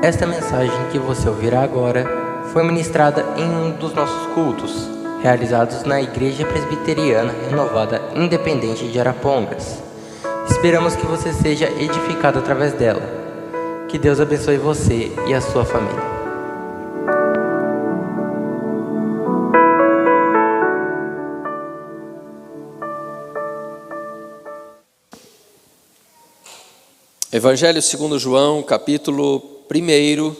Esta mensagem que você ouvirá agora foi ministrada em um dos nossos cultos, realizados na Igreja Presbiteriana Renovada Independente de Arapongas. Esperamos que você seja edificado através dela. Que Deus abençoe você e a sua família. Evangelho segundo João, capítulo 1,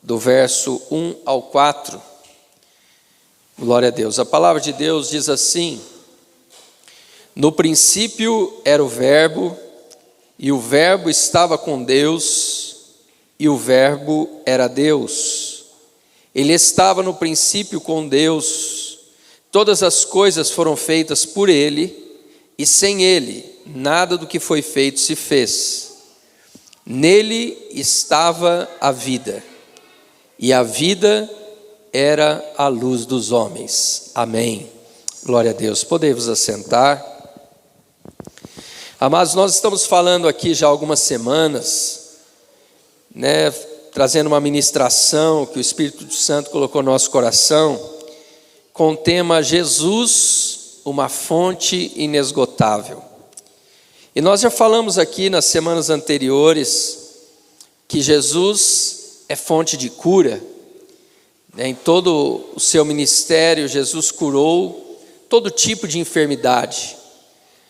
do verso 1 ao 4. Glória a Deus. A palavra de Deus diz assim: No princípio era o Verbo, e o Verbo estava com Deus, e o Verbo era Deus. Ele estava no princípio com Deus. Todas as coisas foram feitas por ele, e sem ele nada do que foi feito se fez. Nele estava a vida, e a vida era a luz dos homens. Amém. Glória a Deus. Podemos assentar. Amados, nós estamos falando aqui já há algumas semanas, trazendo uma ministração que o Espírito Santo colocou no nosso coração, com o tema Jesus, uma fonte inesgotável. E nós já falamos aqui nas semanas anteriores que Jesus é fonte de cura. Em todo o seu ministério, Jesus curou todo tipo de enfermidade.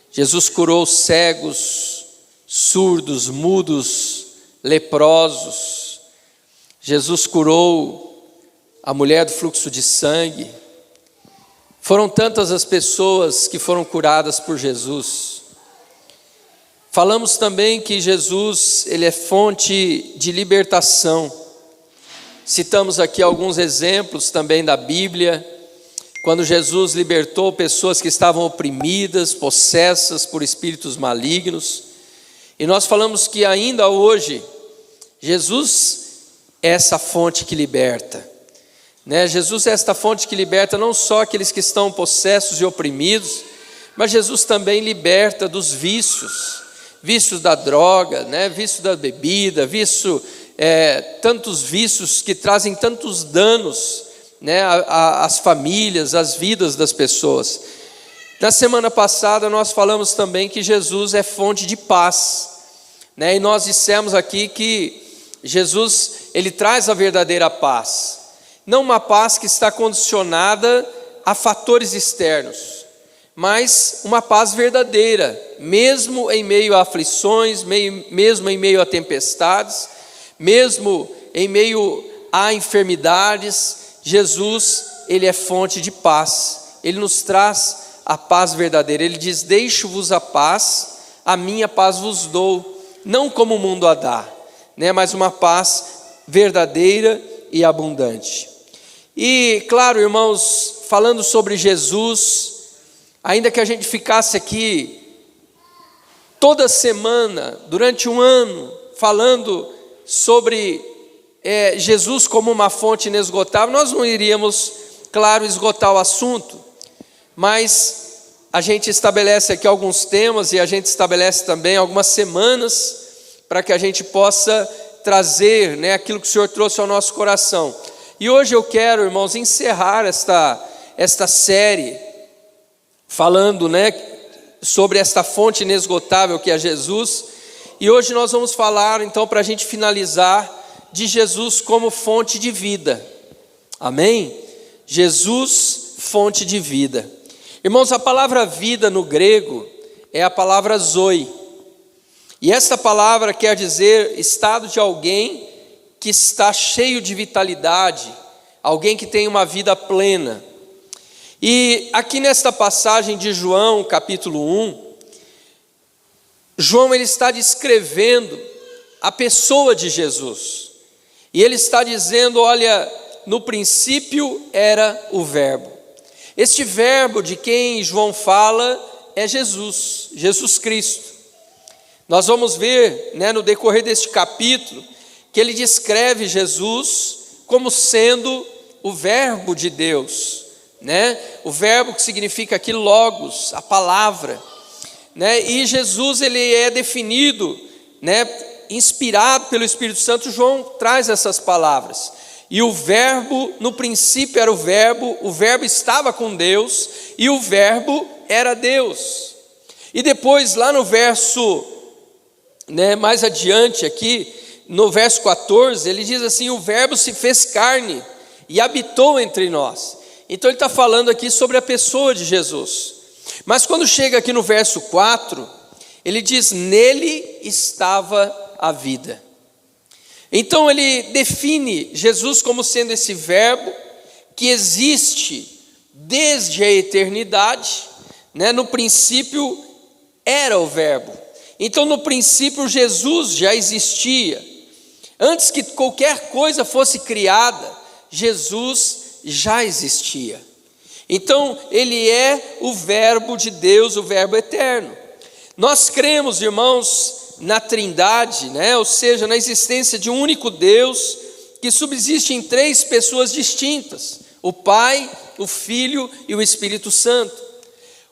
Jesus curou cegos, surdos, mudos, leprosos. Jesus curou a mulher do fluxo de sangue. Foram tantas as pessoas que foram curadas por Jesus. Falamos também que Jesus, ele é fonte de libertação. Citamos aqui alguns exemplos também da Bíblia, quando Jesus libertou pessoas que estavam oprimidas, possessas por espíritos malignos. E nós falamos que ainda hoje, Jesus é essa fonte que liberta. Jesus é esta fonte que liberta não só aqueles que estão possessos e oprimidos, mas Jesus também liberta dos vícios da droga, vício da bebida, tantos vícios que trazem tantos danos, às famílias, às vidas das pessoas. Na semana passada nós falamos também que Jesus é fonte de paz, e nós dissemos aqui que Jesus, ele traz a verdadeira paz, não uma paz que está condicionada a fatores externos, mas uma paz verdadeira, mesmo em meio a aflições, mesmo em meio a tempestades, mesmo em meio a enfermidades. Jesus, ele é fonte de paz, ele nos traz a paz verdadeira. Ele diz: deixo-vos a paz, a minha paz vos dou, não como o mundo a dá, mas uma paz verdadeira e abundante. E claro, irmãos, falando sobre Jesus, ainda que a gente ficasse aqui toda semana, durante um ano, falando sobre Jesus como uma fonte inesgotável, nós não iríamos, claro, esgotar o assunto, mas a gente estabelece aqui alguns temas e a gente estabelece também algumas semanas para que a gente possa trazer aquilo que o Senhor trouxe ao nosso coração. E hoje eu quero, irmãos, encerrar esta série, falando sobre esta fonte inesgotável que é Jesus. E hoje nós vamos falar, então, para a gente finalizar, de Jesus como fonte de vida. Amém? Jesus, fonte de vida. Irmãos, a palavra vida no grego é a palavra zoe. E esta palavra quer dizer estado de alguém que está cheio de vitalidade, alguém que tem uma vida plena. E aqui nesta passagem de João, capítulo 1, João ele está descrevendo a pessoa de Jesus. E ele está dizendo: olha, no princípio era o Verbo. Este Verbo de quem João fala é Jesus, Jesus Cristo. Nós vamos ver, no decorrer deste capítulo, que ele descreve Jesus como sendo o Verbo de Deus, o verbo que significa aqui logos, a palavra, E Jesus ele é definido, inspirado pelo Espírito Santo, João traz essas palavras. E o verbo, no princípio era o verbo estava com Deus, e o verbo era Deus. E depois, lá no verso, mais adiante aqui, no verso 14, ele diz assim: o verbo se fez carne e habitou entre nós. Então ele está falando aqui sobre a pessoa de Jesus. Mas quando chega aqui no verso 4, ele diz: nele estava a vida. Então ele define Jesus como sendo esse verbo que existe desde a eternidade, no princípio era o verbo. Então no princípio Jesus já existia. Antes que qualquer coisa fosse criada, Jesus já existia. Então ele é o verbo de Deus, o verbo eterno. Nós cremos, irmãos, na Trindade, ou seja, na existência de um único Deus que subsiste em 3 pessoas distintas: o Pai, o Filho e o Espírito Santo.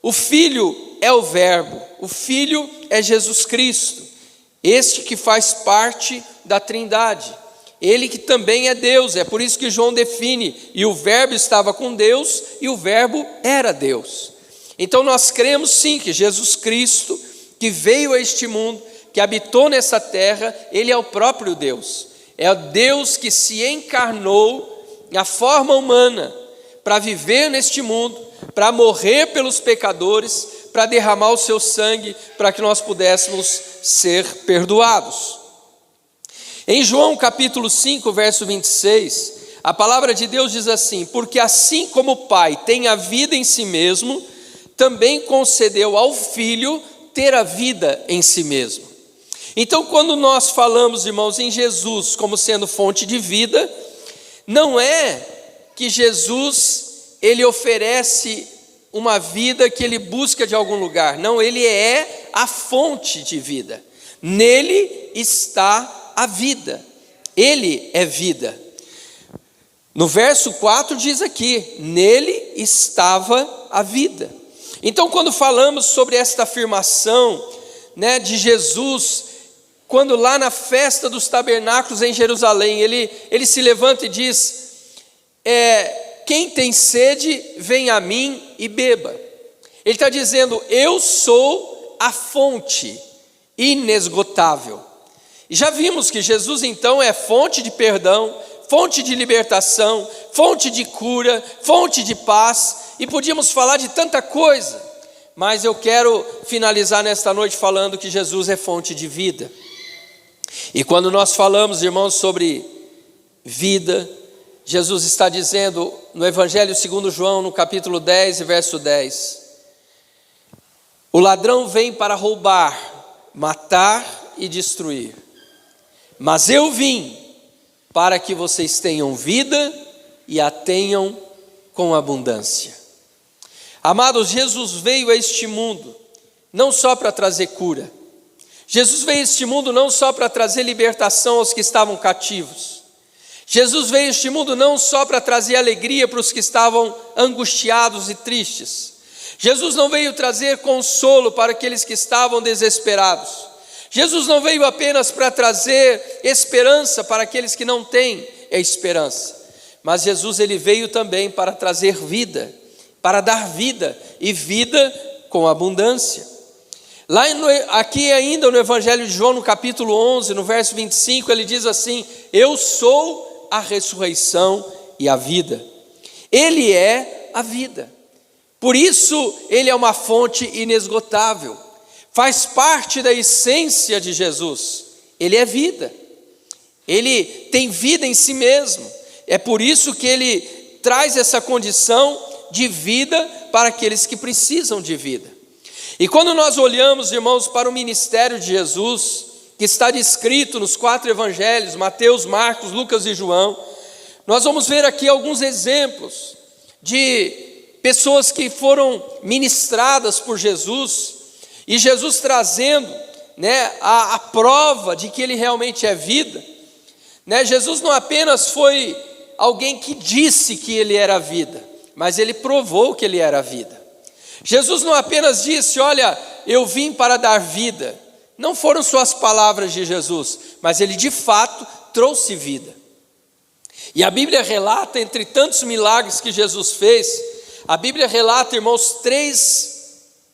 O Filho é o Verbo, o Filho é Jesus Cristo, este que faz parte da Trindade, ele que também é Deus. É por isso que João define: e o Verbo estava com Deus e o Verbo era Deus. Então nós cremos sim que Jesus Cristo, que veio a este mundo, que habitou nessa terra, ele é o próprio Deus. É o Deus que se encarnou na forma humana para viver neste mundo, para morrer pelos pecadores, para derramar o seu sangue, para que nós pudéssemos ser perdoados. Em João capítulo 5, verso 26, a palavra de Deus diz assim: porque assim como o Pai tem a vida em si mesmo, também concedeu ao Filho ter a vida em si mesmo. Então, quando nós falamos, irmãos, em Jesus como sendo fonte de vida, não é que Jesus, ele oferece uma vida que ele busca de algum lugar. Não, ele é a fonte de vida. Nele está a vida. Ele é vida. No verso 4 diz aqui: nele estava a vida. Então, quando falamos sobre esta afirmação, de Jesus, quando lá na festa dos tabernáculos em Jerusalém, ele se levanta e diz: quem tem sede, vem a mim e beba. Ele está dizendo: eu sou a fonte inesgotável. E já vimos que Jesus então é fonte de perdão, fonte de libertação, fonte de cura, fonte de paz, e podíamos falar de tanta coisa, mas eu quero finalizar nesta noite falando que Jesus é fonte de vida. E quando nós falamos, irmãos, sobre vida, Jesus está dizendo no Evangelho segundo João, no capítulo 10, verso 10: o ladrão vem para roubar, matar e destruir, mas eu vim para que vocês tenham vida e a tenham com abundância. Amados, Jesus veio a este mundo não só para trazer cura. Jesus veio a este mundo não só para trazer libertação aos que estavam cativos. Jesus veio a este mundo não só para trazer alegria para os que estavam angustiados e tristes. Jesus não veio trazer consolo para aqueles que estavam desesperados. Jesus não veio apenas para trazer esperança para aqueles que não têm esperança. Mas Jesus, ele veio também para trazer vida, para dar vida, e vida com abundância. Aqui ainda no Evangelho de João, no capítulo 11, no verso 25, ele diz assim: eu sou a ressurreição e a vida. Ele é a vida. Por isso, ele é uma fonte inesgotável. Faz parte da essência de Jesus. Ele é vida. Ele tem vida em si mesmo. É por isso que ele traz essa condição de vida para aqueles que precisam de vida. E quando nós olhamos, irmãos, para o ministério de Jesus, que está descrito nos 4 evangelhos, Mateus, Marcos, Lucas e João, nós vamos ver aqui alguns exemplos de pessoas que foram ministradas por Jesus, e Jesus trazendo a prova de que ele realmente é vida. Jesus não apenas foi alguém que disse que ele era vida, mas ele provou que ele era vida. Jesus não apenas disse: olha, eu vim para dar vida, Não foram só as palavras de Jesus, mas ele de fato trouxe vida. E a Bíblia relata, entre tantos milagres que Jesus fez, a Bíblia relata, irmãos, 3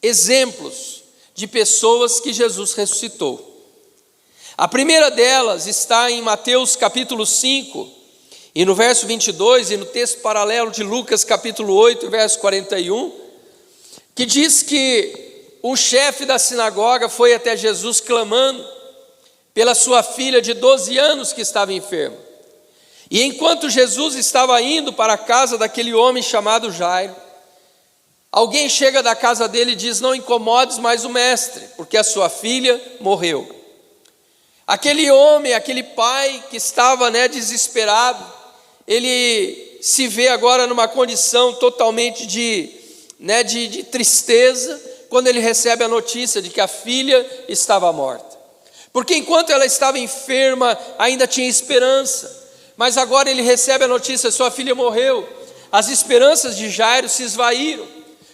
exemplos de pessoas que Jesus ressuscitou. A primeira delas está em Mateus capítulo 5, e no verso 22, e no texto paralelo de Lucas capítulo 8, verso 41, que diz que o chefe da sinagoga foi até Jesus clamando pela sua filha de 12 anos que estava enferma. E enquanto Jesus estava indo para a casa daquele homem chamado Jairo, alguém chega da casa dele e diz: não incomodes mais o mestre, porque a sua filha morreu. Aquele homem, aquele pai que estava desesperado, ele se vê agora numa condição totalmente de tristeza, quando ele recebe a notícia de que a filha estava morta. Porque enquanto ela estava enferma, ainda tinha esperança, mas agora ele recebe a notícia: sua filha morreu. As esperanças de Jairo se esvaíram.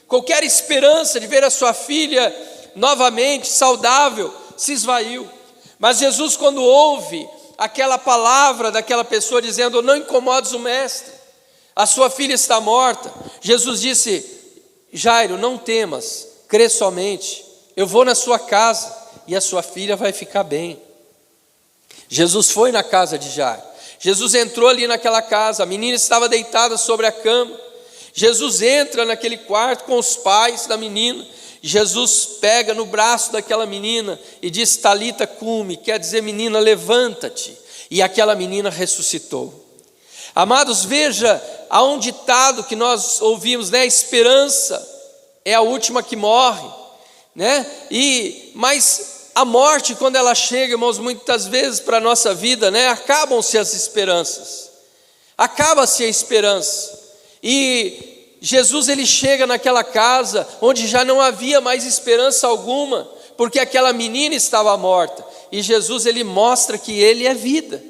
Qualquer esperança de ver a sua filha novamente saudável se esvaiu. Mas Jesus, quando ouve aquela palavra daquela pessoa dizendo: não incomodes o mestre, a sua filha está morta, Jesus disse: Jairo, não temas, crê somente, eu vou na sua casa e a sua filha vai ficar bem. Jesus foi na casa de Jairo. Jesus entrou ali naquela casa, a menina estava deitada sobre a cama. Jesus entra naquele quarto com os pais da menina. Jesus pega no braço daquela menina e diz: Talita cumi, quer dizer, menina, levanta-te. E aquela menina ressuscitou. Amados, veja, há um ditado que nós ouvimos, a esperança é a última que morre, mas a morte, quando ela chega, irmãos, muitas vezes para a nossa vida, acabam-se as esperanças, acaba-se a esperança. E Jesus, ele chega naquela casa onde já não havia mais esperança alguma, porque aquela menina estava morta, e Jesus, ele mostra que ele é vida.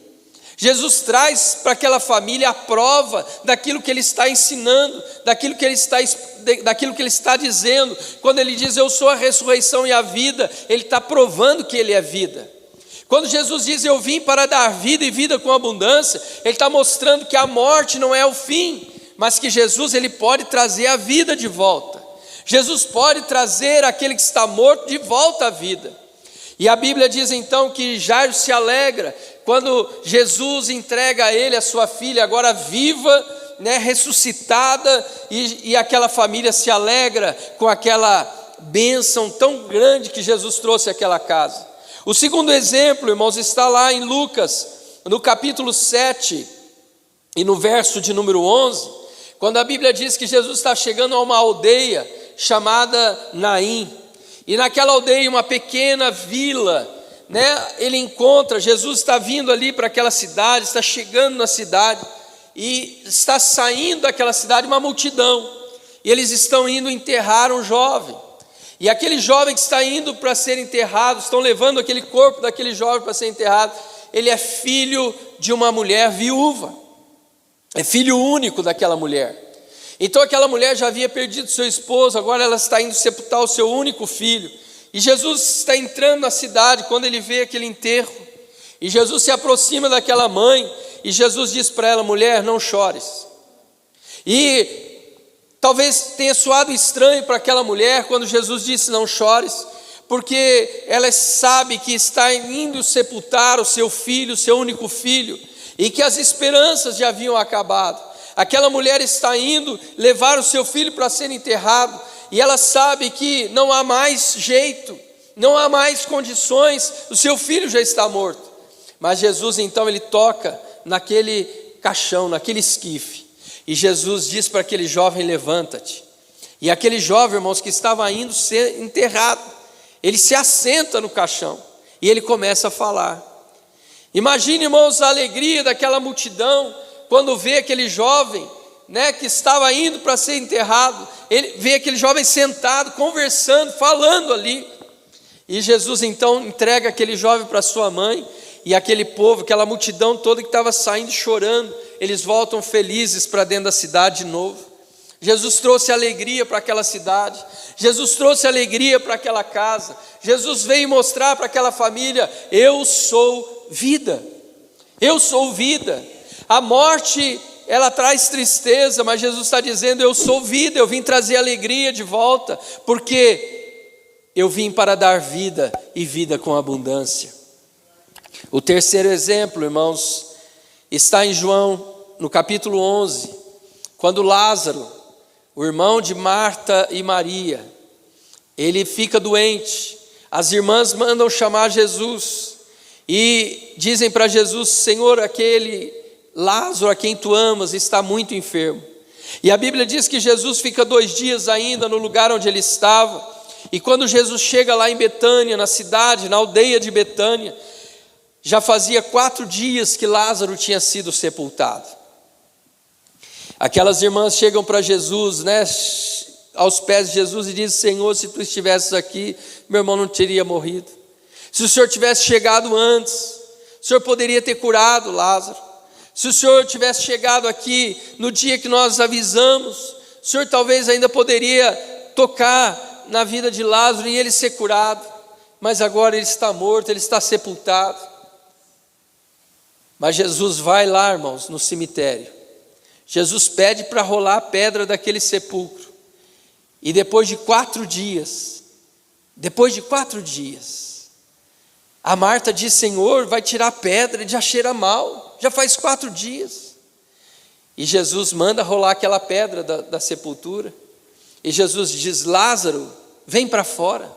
Jesus traz para aquela família a prova daquilo que ele está ensinando, daquilo que ele está dizendo. Quando ele diz: eu sou a ressurreição e a vida, ele está provando que ele é vida. Quando Jesus diz: eu vim para dar vida e vida com abundância, ele está mostrando que a morte não é o fim, mas que Jesus, ele pode trazer a vida de volta. Jesus pode trazer aquele que está morto de volta à vida. E a Bíblia diz então que Jairo se alegra quando Jesus entrega a ele a sua filha, agora viva, ressuscitada, e aquela família se alegra com aquela bênção tão grande que Jesus trouxe àquela casa. O segundo exemplo, irmãos, está lá em Lucas, no capítulo 7, e no verso de número 11, quando a Bíblia diz que Jesus está chegando a uma aldeia chamada Naim. E naquela aldeia, uma pequena vila, ele encontra, Jesus está vindo ali para aquela cidade, está chegando na cidade, e está saindo daquela cidade uma multidão, e eles estão indo enterrar um jovem, e aquele jovem que está indo para ser enterrado, estão levando aquele corpo daquele jovem para ser enterrado, ele é filho de uma mulher viúva, é filho único daquela mulher. Então aquela mulher já havia perdido seu esposo, agora ela está indo sepultar o seu único filho. E Jesus está entrando na cidade quando ele vê aquele enterro. E Jesus se aproxima daquela mãe e Jesus diz para ela: mulher, não chores. E talvez tenha soado estranho para aquela mulher quando Jesus disse: não chores, porque ela sabe que está indo sepultar o seu filho, o seu único filho, e que as esperanças já haviam acabado. Aquela mulher está indo levar o seu filho para ser enterrado, e ela sabe que não há mais jeito, não há mais condições, o seu filho já está morto. Mas Jesus então, ele toca naquele caixão, naquele esquife, e Jesus diz para aquele jovem: levanta-te. E aquele jovem, irmãos, que estava indo ser enterrado, ele se assenta no caixão, e ele começa a falar. Imagine, irmãos, a alegria daquela multidão, quando vê aquele jovem, que estava indo para ser enterrado, ele vê aquele jovem sentado, conversando, falando ali, e Jesus então entrega aquele jovem para sua mãe, e aquele povo, aquela multidão toda que estava saindo chorando, eles voltam felizes para dentro da cidade de novo. Jesus trouxe alegria para aquela cidade, Jesus trouxe alegria para aquela casa, Jesus veio mostrar para aquela família: eu sou vida, eu sou vida. A morte, ela traz tristeza, mas Jesus está dizendo: eu sou vida, eu vim trazer alegria de volta, porque eu vim para dar vida e vida com abundância. O terceiro exemplo, irmãos, está em João, no capítulo 11, quando Lázaro, o irmão de Marta e Maria, ele fica doente. As irmãs mandam chamar Jesus e dizem para Jesus: Senhor, aquele Lázaro a quem tu amas está muito enfermo. E a Bíblia diz que Jesus fica 2 dias ainda no lugar onde ele estava. E quando Jesus chega lá em Betânia, na cidade, na aldeia de Betânia, já fazia 4 dias que Lázaro tinha sido sepultado. Aquelas irmãs chegam para Jesus, aos pés de Jesus, e dizem: Senhor, se tu estivesses aqui, meu irmão não teria morrido. Se o Senhor tivesse chegado antes, o Senhor poderia ter curado Lázaro. Se o Senhor tivesse chegado aqui no dia que nós avisamos, o Senhor talvez ainda poderia tocar na vida de Lázaro e ele ser curado. Mas agora ele está morto, ele está sepultado. Mas Jesus vai lá, irmãos, no cemitério. Jesus pede para rolar a pedra daquele sepulcro. E depois de 4 dias, a Marta diz: Senhor, vai tirar a pedra, ele já cheira mal, já faz 4 dias. E Jesus manda rolar aquela pedra da sepultura. E Jesus diz: Lázaro, vem para fora.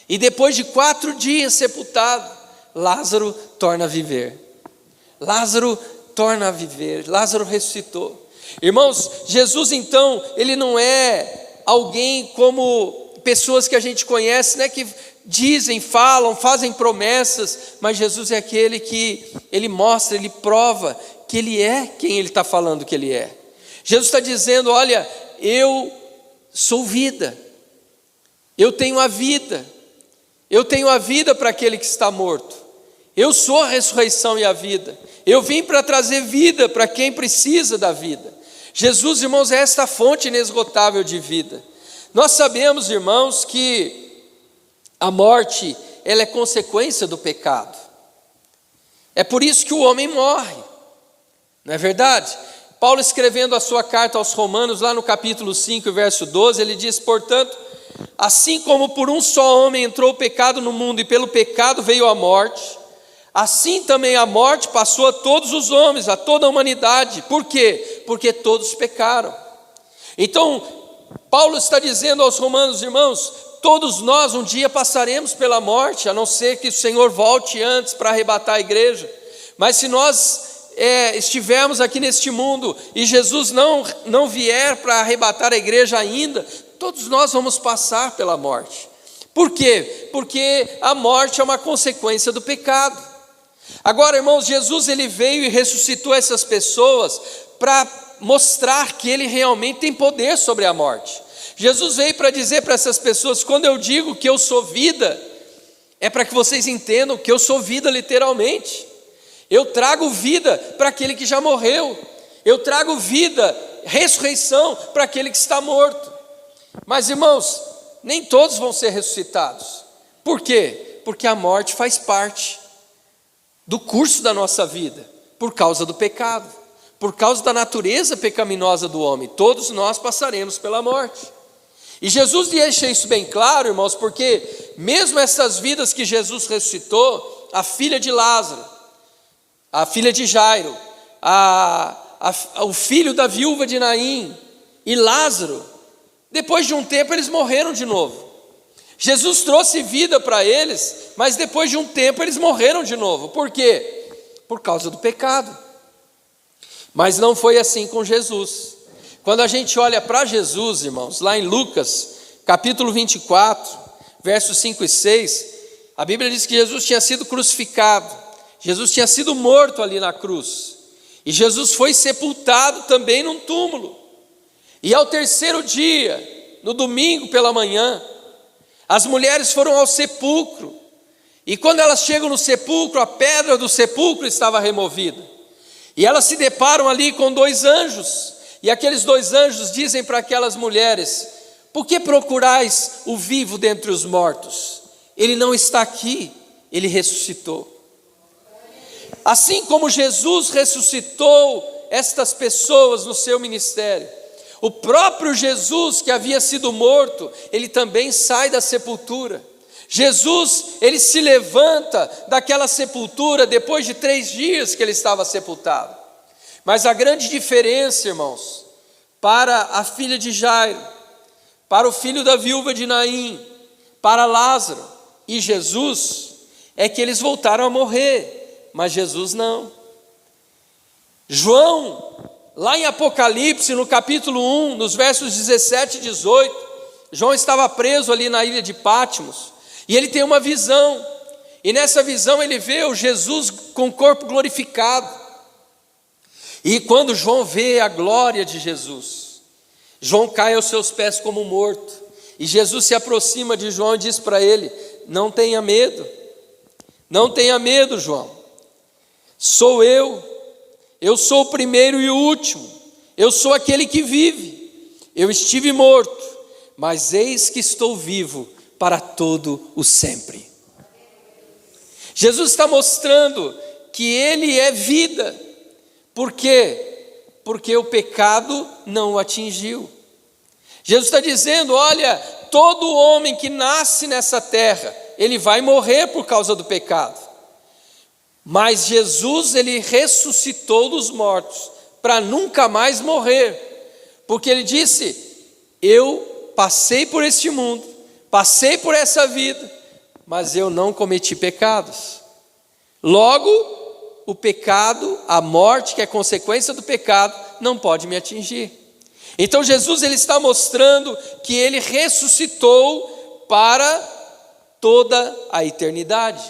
E depois de 4 dias sepultado, Lázaro torna a viver. Lázaro torna a viver, Lázaro ressuscitou. Irmãos, Jesus então, ele não é alguém como pessoas que a gente conhece, que dizem, falam, fazem promessas, mas Jesus é aquele que ele mostra, ele prova que ele é quem ele está falando que ele é. Jesus está dizendo: olha, eu sou vida, eu tenho a vida para aquele que está morto, eu sou a ressurreição e a vida, eu vim para trazer vida para quem precisa da vida. Jesus, irmãos, é esta fonte inesgotável de vida. Nós sabemos, irmãos, que a morte, ela é consequência do pecado. É por isso que o homem morre, não é verdade? Paulo, escrevendo a sua carta aos Romanos, lá no capítulo 5, verso 12, ele diz: portanto, assim como por um só homem entrou o pecado no mundo e pelo pecado veio a morte, assim também a morte passou a todos os homens, a toda a humanidade. Por quê? Porque todos pecaram. Então, Paulo está dizendo aos romanos: irmãos, todos nós um dia passaremos pela morte, a não ser que o Senhor volte antes para arrebatar a igreja. Mas se nós estivermos aqui neste mundo e Jesus não vier para arrebatar a igreja ainda, todos nós vamos passar pela morte. Por quê? Porque a morte é uma consequência do pecado. Agora, irmãos, Jesus ele veio e ressuscitou essas pessoas para mostrar que ele realmente tem poder sobre a morte. Jesus veio para dizer para essas pessoas: quando eu digo que eu sou vida, é para que vocês entendam que eu sou vida literalmente. Eu trago vida para aquele que já morreu, eu trago vida, ressurreição para aquele que está morto. Mas, irmãos, nem todos vão ser ressuscitados. Por quê? Porque a morte faz parte do curso da nossa vida, por causa do pecado, por causa da natureza pecaminosa do homem. Todos nós passaremos pela morte. E Jesus deixa isso bem claro, irmãos, porque mesmo essas vidas que Jesus ressuscitou, a filha de Lázaro, a filha de Jairo, o filho da viúva de Naim e Lázaro, depois de um tempo eles morreram de novo. Jesus trouxe vida para eles, mas depois de um tempo eles morreram de novo. Por quê? Por causa do pecado. Mas não foi assim com Jesus. Quando a gente olha para Jesus, irmãos, lá em Lucas, capítulo 24, versos 5 e 6, a Bíblia diz que Jesus tinha sido crucificado, Jesus tinha sido morto ali na cruz, e Jesus foi sepultado também num túmulo. E ao 3º dia, no domingo pela manhã, as mulheres foram ao sepulcro, e quando elas chegam no sepulcro, a pedra do sepulcro estava removida, e elas se deparam ali com 2 anjos, E aqueles 2 anjos dizem para aquelas mulheres: por que procurais o vivo dentre os mortos? Ele não está aqui, ele ressuscitou. Assim como Jesus ressuscitou estas pessoas no seu ministério, o próprio Jesus que havia sido morto, ele também sai da sepultura. Jesus, ele se levanta daquela sepultura depois de 3 dias que ele estava sepultado. Mas a grande diferença, irmãos, para a filha de Jairo, para o filho da viúva de Naim, para Lázaro e Jesus, é que eles voltaram a morrer, mas Jesus não. João, lá em Apocalipse, no capítulo 1, nos versos 17 e 18, João estava preso ali na ilha de Patmos, e ele tem uma visão, e nessa visão ele vê o Jesus com o corpo glorificado. E quando João vê a glória de Jesus, João cai aos seus pés como morto, e Jesus se aproxima de João e diz para ele: não tenha medo, não tenha medo, João, sou eu sou o primeiro e o último, eu sou aquele que vive, eu estive morto, mas eis que estou vivo para todo o sempre. Jesus está mostrando que ele é vida. Por quê? Porque o pecado não o atingiu. Jesus está dizendo: olha, todo homem que nasce nessa terra, ele vai morrer por causa do pecado. Mas Jesus, ele ressuscitou dos mortos para nunca mais morrer, porque ele disse: eu passei por este mundo, passei por essa vida, mas eu não cometi pecados. Logo, o pecado, a morte, que é consequência do pecado, não pode me atingir. Então Jesus, ele está mostrando que ele ressuscitou para toda a eternidade.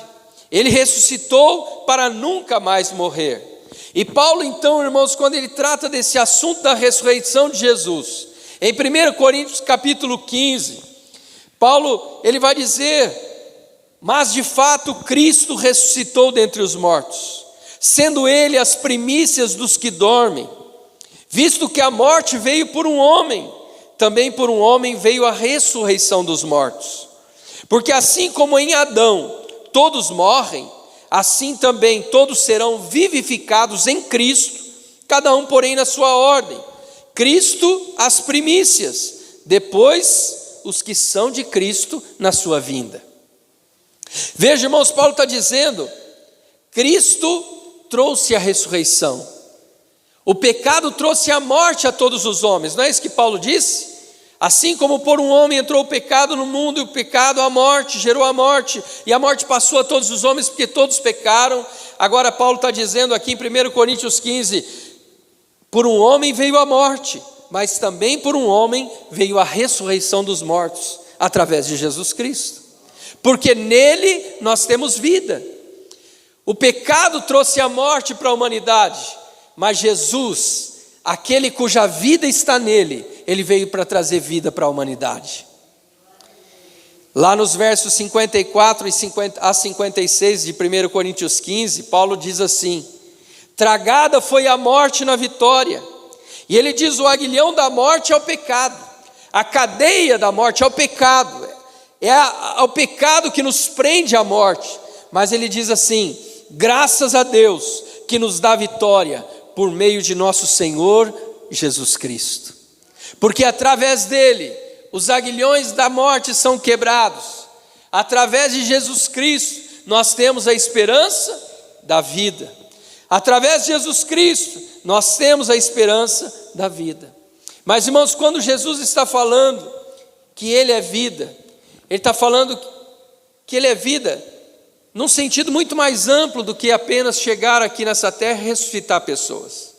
Ele ressuscitou para nunca mais morrer. E Paulo, então, irmãos, quando ele trata desse assunto da ressurreição de Jesus, em 1 Coríntios capítulo 15, Paulo, ele vai dizer: mas de fato Cristo ressuscitou dentre os mortos, sendo ele as primícias dos que dormem. Visto que a morte veio por um homem, também por um homem veio a ressurreição dos mortos. Porque assim como em Adão todos morrem, assim também todos serão vivificados em Cristo, cada um porém na sua ordem. Cristo as primícias, depois os que são de Cristo na sua vinda. Veja, irmãos, Paulo está dizendo: Cristo trouxe a ressurreição, o pecado trouxe a morte a todos os homens, não é isso que Paulo disse? Assim como por um homem entrou o pecado no mundo, e o pecado a morte, gerou a morte, e a morte passou a todos os homens, porque todos pecaram. Agora Paulo está dizendo aqui em 1 Coríntios 15, por um homem veio a morte, mas também por um homem veio a ressurreição dos mortos, através de Jesus Cristo, porque nele nós temos vida. O pecado trouxe a morte para a humanidade, mas Jesus, aquele cuja vida está nele, ele veio para trazer vida para a humanidade. Lá nos versos 54 a 56 de 1 Coríntios 15, Paulo diz assim: tragada foi a morte na vitória. E ele diz: o aguilhão da morte é o pecado, a cadeia da morte é o pecado, é o pecado que nos prende à morte. Mas ele diz assim: graças a Deus que nos dá vitória por meio de nosso Senhor Jesus Cristo. Porque através dele os aguilhões da morte são quebrados. Através de Jesus Cristo nós temos a esperança da vida. Através de Jesus Cristo nós temos a esperança da vida. Mas, irmãos, quando Jesus está falando que ele é vida, ele está falando que ele é vida num sentido muito mais amplo do que apenas chegar aqui nessa terra e ressuscitar pessoas.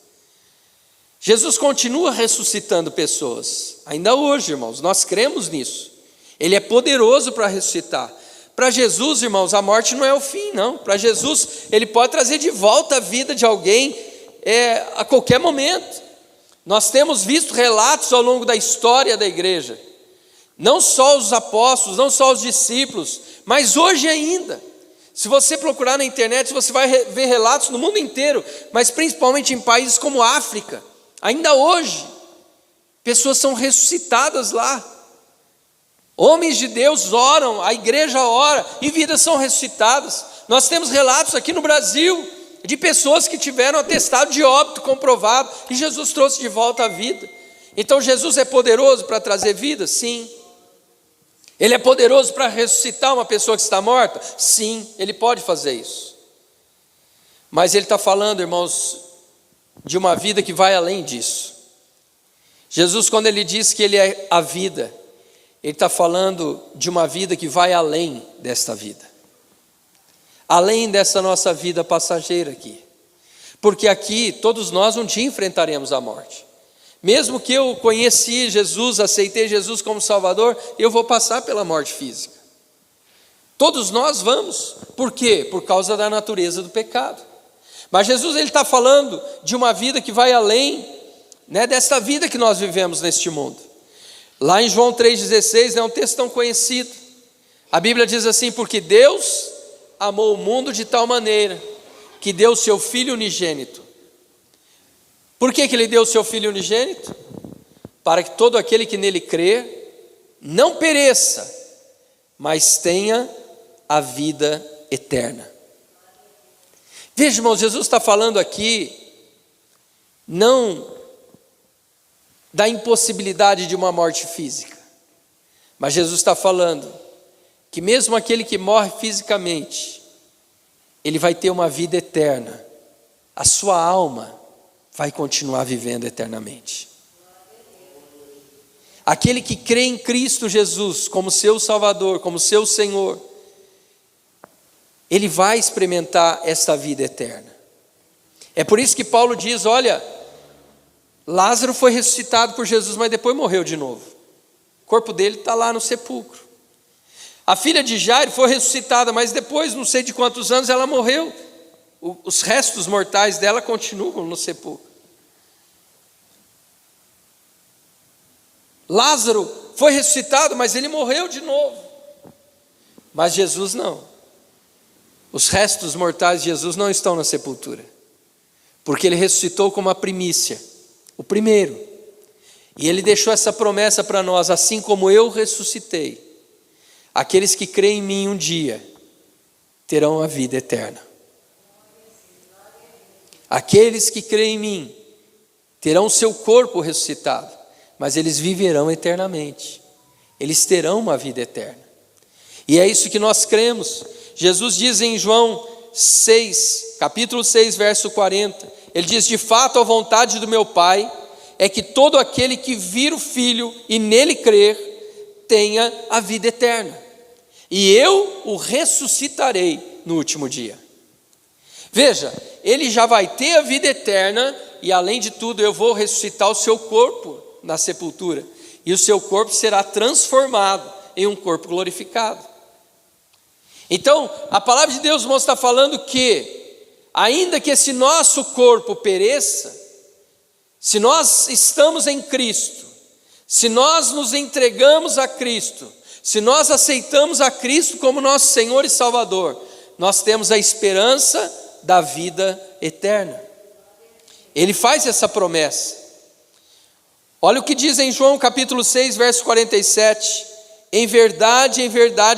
Jesus continua ressuscitando pessoas, ainda hoje, irmãos, nós cremos nisso. Ele é poderoso para ressuscitar. Para Jesus, irmãos, a morte não é o fim, não. Para Jesus, ele pode trazer de volta a vida de alguém a qualquer momento. Nós temos visto relatos ao longo da história da igreja, não só os apóstolos, não só os discípulos, mas hoje ainda. Se você procurar na internet, você vai ver relatos no mundo inteiro, mas principalmente em países como a África. Ainda hoje, Pessoas são ressuscitadas lá. Homens de Deus oram, a igreja ora, e vidas são ressuscitadas. Nós temos relatos aqui no Brasil de pessoas que tiveram atestado de óbito comprovado, e Jesus trouxe de volta a vida. Então Jesus é poderoso para trazer vida? Sim. Ele é poderoso para ressuscitar uma pessoa que está morta? Sim, Ele pode fazer isso. Mas Ele está falando, irmãos, de uma vida que vai além disso. Jesus, quando Ele diz que Ele é a vida, Ele está falando de uma vida que vai além desta vida, além dessa nossa vida passageira aqui. Porque aqui, todos nós um dia enfrentaremos a morte. Mesmo que eu conheci Jesus, aceitei Jesus como Salvador, eu vou passar pela morte física. Todos nós vamos. Por quê? Por causa da natureza do pecado. Mas Jesus, Ele está falando de uma vida que vai além, dessa vida que nós vivemos neste mundo. Lá em João 3,16, é um texto tão conhecido. A Bíblia diz assim: porque Deus amou o mundo de tal maneira que deu o seu Filho unigênito. Por que Ele deu o seu Filho unigênito? Para que todo aquele que nele crê não pereça, mas tenha a vida eterna. Veja, irmãos, Jesus está falando aqui não da impossibilidade de uma morte física, mas Jesus está falando que mesmo aquele que morre fisicamente, ele vai ter uma vida eterna. A sua alma vai continuar vivendo eternamente. Aquele que crê em Cristo Jesus como seu Salvador, como seu Senhor, ele vai experimentar esta vida eterna. É por isso que Paulo diz: olha, Lázaro foi ressuscitado por Jesus, mas depois morreu de novo. O corpo dele está lá no sepulcro. A filha de Jairo foi ressuscitada, mas depois, não sei de quantos anos, ela morreu. Os restos mortais dela continuam no sepulcro. Lázaro foi ressuscitado, mas ele morreu de novo. Mas Jesus não. Os restos mortais de Jesus não estão na sepultura, porque Ele ressuscitou como a primícia, o primeiro. E Ele deixou essa promessa para nós: assim como eu ressuscitei, aqueles que creem em mim um dia terão a vida eterna. Aqueles que creem em mim terão seu corpo ressuscitado, mas eles viverão eternamente. Eles terão uma vida eterna. E é isso que nós cremos. Jesus diz em João 6, capítulo 6, verso 40, Ele diz: de fato a vontade do meu Pai é que todo aquele que vir o Filho e nele crer tenha a vida eterna, e eu o ressuscitarei no último dia. Veja, ele já vai ter a vida eterna, e além de tudo eu vou ressuscitar o seu corpo na sepultura, e o seu corpo será transformado em um corpo glorificado. Então, a palavra de Deus, irmãos, está falando que, ainda que esse nosso corpo pereça, se nós estamos em Cristo, se nós nos entregamos a Cristo, se nós aceitamos a Cristo como nosso Senhor e Salvador, nós temos a esperança da vida eterna. Ele faz essa promessa. Olha o que diz em João capítulo 6, verso 47: em verdade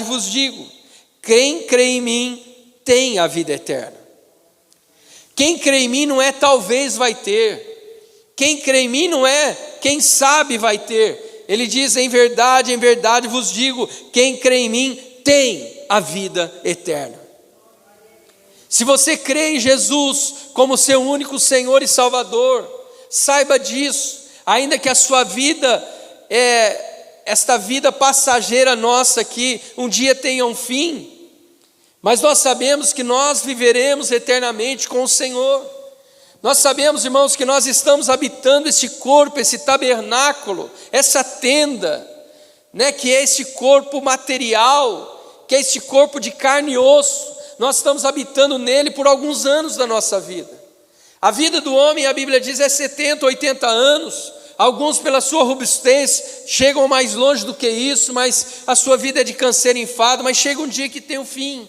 vos digo, quem crê em mim tem a vida eterna. Quem crê em mim não é talvez vai ter, quem crê em mim não é quem sabe vai ter. Ele diz: em verdade vos digo, quem crê em mim tem a vida eterna. Se você crê em Jesus como seu único Senhor e Salvador, saiba disso, ainda que a sua vida, esta vida passageira nossa aqui, um dia tenha um fim, mas nós sabemos que nós viveremos eternamente com o Senhor. Nós sabemos, irmãos, que nós estamos habitando esse corpo, esse tabernáculo, essa tenda, que é esse corpo material, que é esse corpo de carne e osso. Nós estamos habitando nele por alguns anos da nossa vida. A vida do homem, a Bíblia diz, é 70, 80 anos. Alguns, pela sua robustez, chegam mais longe do que isso, mas a sua vida é de canseiro e enfado, mas chega um dia que tem um fim.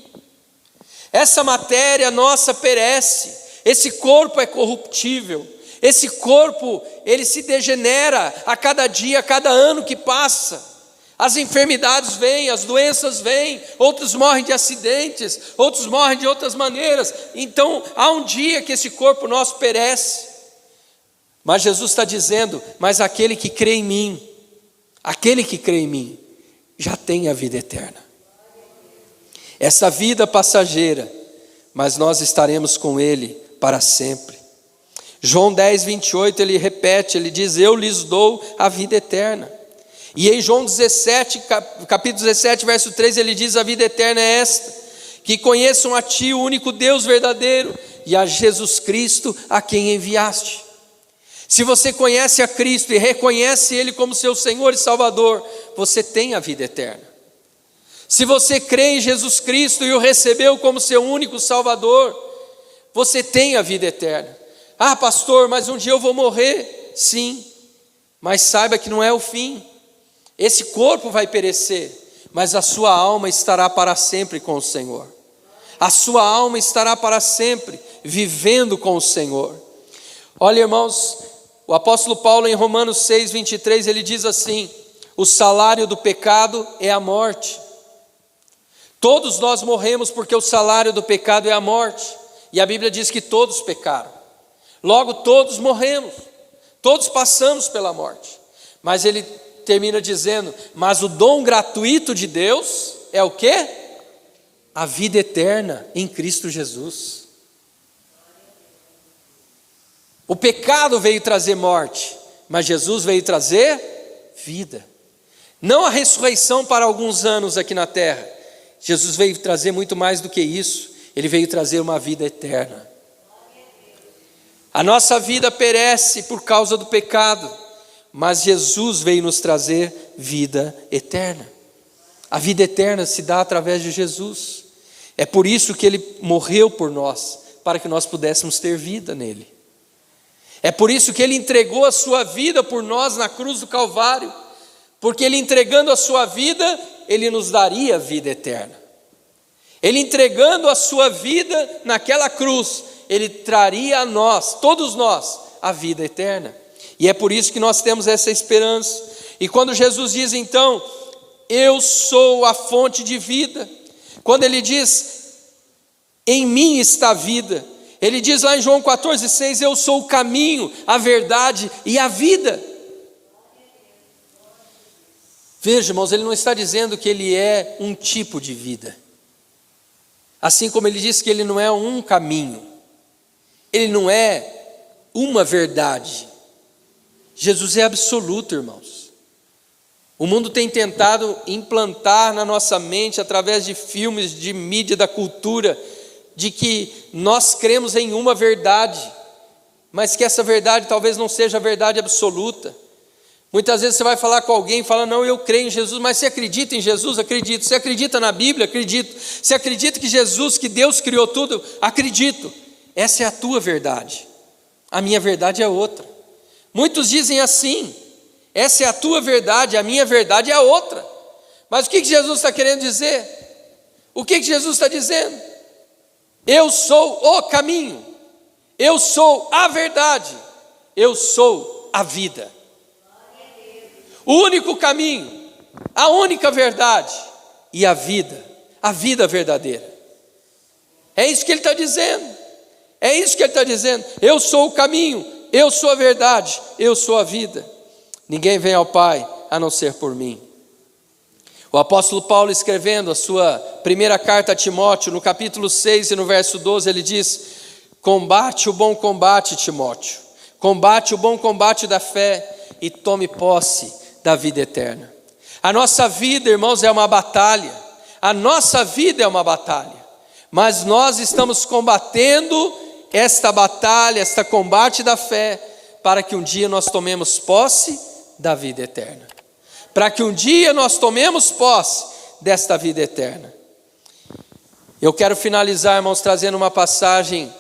Essa matéria nossa perece, esse corpo é corruptível, Esse corpo, ele se degenera a cada dia, a cada ano que passa. As enfermidades vêm, as doenças vêm, outros morrem de acidentes, outros morrem de outras maneiras. Então, há um dia que esse corpo nosso perece. Mas Jesus está dizendo, mas aquele que crê em mim, já tem a vida eterna. Essa vida passageira, mas nós estaremos com Ele para sempre. João 10, 28, ele repete, ele diz, eu lhes dou a vida eterna. E em João 17, capítulo 17, verso 3, ele diz, a vida eterna é esta, que conheçam a Ti, o único Deus verdadeiro, e a Jesus Cristo, a quem enviaste. Se você conhece a Cristo e reconhece Ele como seu Senhor e Salvador, você tem a vida eterna. Se você crê em Jesus Cristo e o recebeu como seu único Salvador, você tem a vida eterna. Ah, pastor, mas um dia eu vou morrer. Sim, mas saiba que não é o fim. Esse corpo vai perecer, mas a sua alma estará para sempre com o Senhor. A sua alma estará para sempre vivendo com o Senhor. Olha, irmãos, o apóstolo Paulo em Romanos 6, 23, ele diz assim, o salário do pecado é a morte. Todos nós morremos porque o salário do pecado é a morte. E a Bíblia diz que todos pecaram. Logo, todos morremos, todos passamos pela morte. Mas ele termina dizendo, mas o dom gratuito de Deus é o quê? A vida eterna em Cristo Jesus. O pecado veio trazer morte, mas Jesus veio trazer vida. Não a ressurreição para alguns anos aqui na terra. Jesus veio trazer muito mais do que isso. Ele veio trazer uma vida eterna. A nossa vida perece por causa do pecado, mas Jesus veio nos trazer vida eterna. A vida eterna se dá através de Jesus. É por isso que Ele morreu por nós, para que nós pudéssemos ter vida nele. É por isso que Ele entregou a sua vida por nós na cruz do Calvário, porque Ele entregando a sua vida, Ele nos daria vida eterna. Ele entregando a sua vida naquela cruz, Ele traria a nós, todos nós, a vida eterna. E é por isso que nós temos essa esperança. E quando Jesus diz então, eu sou a fonte de vida, quando Ele diz, em mim está a vida, Ele diz lá em João 14,6, eu sou o caminho, a verdade e a vida. Veja, irmãos, Ele não está dizendo que Ele é um tipo de vida. Assim como Ele disse que Ele não é um caminho, Ele não é uma verdade. Jesus é absoluto, irmãos. O mundo tem tentado implantar na nossa mente, através de filmes, de mídia, da cultura, de que nós cremos em uma verdade, mas que essa verdade talvez não seja a verdade absoluta. Muitas vezes você vai falar com alguém e fala, não, eu creio em Jesus, mas você acredita em Jesus? Acredito. Você acredita na Bíblia? Acredito. Você acredita que Jesus, que Deus criou tudo? Acredito. Essa é a tua verdade. A minha verdade é outra. Muitos dizem assim, essa é a tua verdade, a minha verdade é a outra. Mas o que Jesus está querendo dizer? O que Jesus está dizendo? Eu sou o caminho, eu sou a verdade, eu sou a vida. O único caminho, a única verdade e a vida verdadeira. É isso que Ele está dizendo, é isso que Ele está dizendo. Eu sou o caminho, eu sou a verdade, eu sou a vida. Ninguém vem ao Pai a não ser por mim. O apóstolo Paulo, escrevendo a sua primeira carta a Timóteo, no capítulo 6 e no verso 12, ele diz, combate o bom combate, Timóteo, combate o bom combate da fé e tome posse da vida eterna. A nossa vida, irmãos, é uma batalha. A nossa vida é uma batalha. Mas nós estamos combatendo esta batalha, este combate da fé, para que um dia nós tomemos posse da vida eterna. Para que um dia nós tomemos posse desta vida eterna. Eu quero finalizar, irmãos, trazendo uma passagem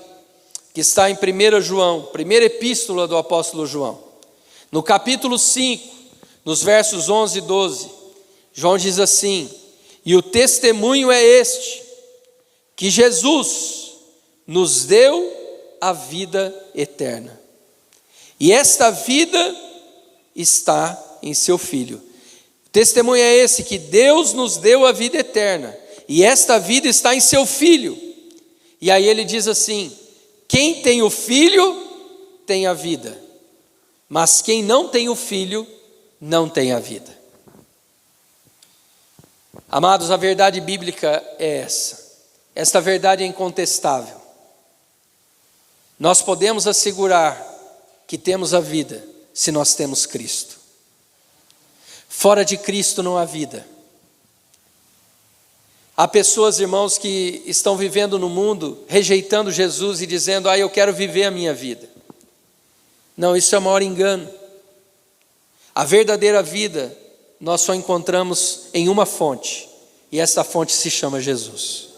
que está em 1 João, primeira epístola do apóstolo João. No capítulo 5, nos versos 11 e 12, João diz assim, e o testemunho é este, que Jesus nos deu a vida eterna. E esta vida está em seu Filho. O testemunho é esse, que Deus nos deu a vida eterna, e esta vida está em seu Filho. E aí ele diz assim: quem tem o Filho tem a vida, mas quem não tem o Filho não tem a vida. Amados, a verdade bíblica é essa. Esta verdade é incontestável. Nós podemos assegurar que temos a vida se nós temos Cristo. Fora de Cristo não há vida. Há pessoas, irmãos, que estão vivendo no mundo, rejeitando Jesus e dizendo: eu quero viver a minha vida. Não, isso é o maior engano. A verdadeira vida nós só encontramos em uma fonte, e essa fonte se chama Jesus.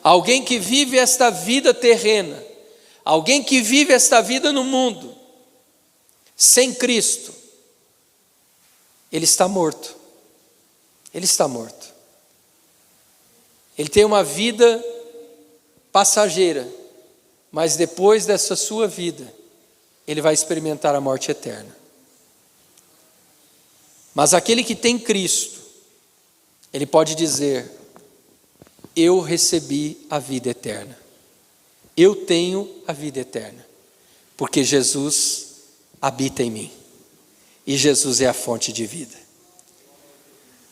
Alguém que vive esta vida terrena, alguém que vive esta vida no mundo, sem Cristo, ele está morto. Ele está morto. Ele tem uma vida passageira, mas depois dessa sua vida, ele vai experimentar a morte eterna. Mas aquele que tem Cristo, ele pode dizer: eu recebi a vida eterna. Eu tenho a vida eterna, porque Jesus habita em mim. E Jesus é a fonte de vida.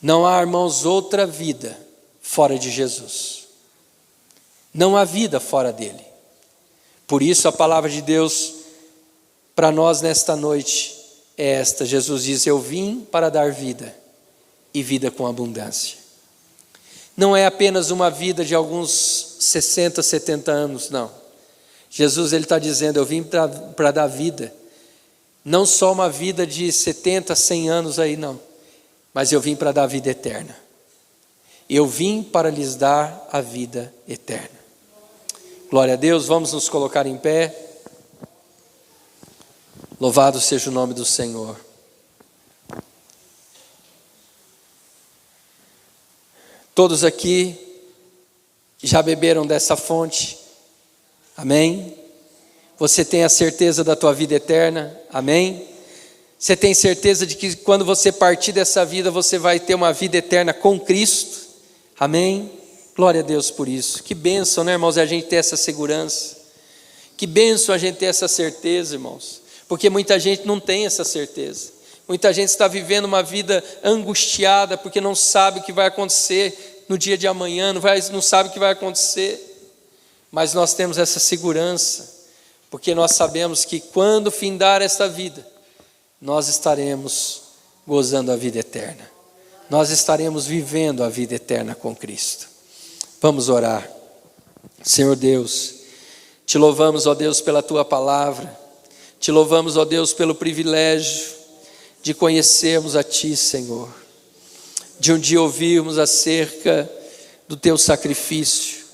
Não há, irmãos, outra vida fora de Jesus. Não há vida fora dele. Por isso a palavra de Deus para nós nesta noite é esta. Jesus diz: eu vim para dar vida, e vida com abundância. Não é apenas uma vida de alguns 60, 70 anos, não. Jesus está dizendo: eu vim para dar vida. Não só uma vida de 70, 100 anos aí, não. Mas eu vim para dar vida eterna. Eu vim para lhes dar a vida eterna. Glória a Deus, vamos nos colocar em pé. Louvado seja o nome do Senhor. Todos aqui já beberam dessa fonte? Amém? Você tem a certeza da tua vida eterna? Amém? Você tem certeza de que quando você partir dessa vida, você vai ter uma vida eterna com Cristo? Amém? Glória a Deus por isso. Que bênção, né, irmãos, a gente ter essa segurança. Que bênção a gente ter essa certeza, irmãos. Porque muita gente não tem essa certeza. Muita gente está vivendo uma vida angustiada porque não sabe o que vai acontecer no dia de amanhã, não sabe o que vai acontecer. Mas nós temos essa segurança, porque nós sabemos que quando findar esta vida, nós estaremos gozando a vida eterna. Nós estaremos vivendo a vida eterna com Cristo. Vamos orar. Senhor Deus, te louvamos, ó Deus, pela tua palavra. Te louvamos, ó Deus, pelo privilégio de conhecermos a ti, Senhor. De um dia ouvirmos acerca do teu sacrifício,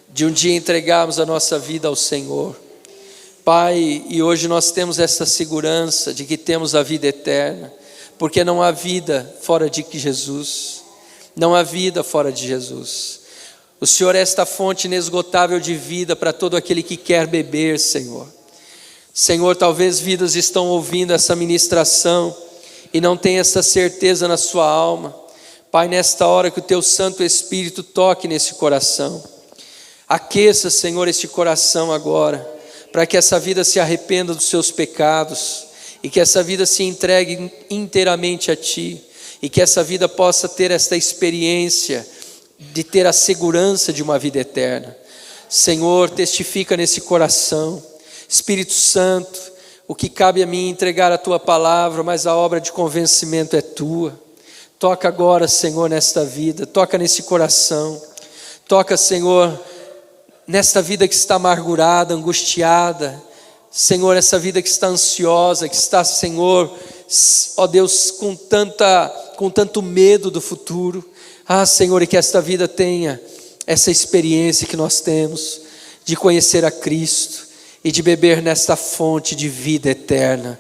de um dia entregarmos a nossa vida ao Senhor. Pai, e hoje nós temos essa segurança de que temos a vida eterna, porque não há vida fora de Jesus. Não há vida fora de Jesus. O Senhor é esta fonte inesgotável de vida para todo aquele que quer beber, Senhor. Senhor, talvez vidas estão ouvindo essa ministração e não tem essa certeza na sua alma. Pai, nesta hora que o teu Santo Espírito toque nesse coração. Aqueça, Senhor, este coração agora, para que essa vida se arrependa dos seus pecados e que essa vida se entregue inteiramente a ti e que essa vida possa ter esta experiência de ter a segurança de uma vida eterna. Senhor, testifica nesse coração. Espírito Santo, o que cabe a mim é entregar a tua palavra, mas a obra de convencimento é tua. Toca agora, Senhor, nesta vida, toca nesse coração, toca, Senhor, nesta vida que está amargurada, angustiada, Senhor, essa vida que está ansiosa, que está, Senhor, ó Deus, com tanto medo do futuro. Senhor, e que esta vida tenha essa experiência que nós temos de conhecer a Cristo e de beber nesta fonte de vida eterna.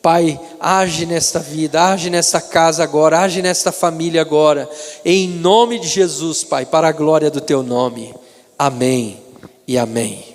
Pai, age nesta vida, age nesta casa agora, age nesta família agora, em nome de Jesus, Pai, para a glória do teu nome. Amém e amém.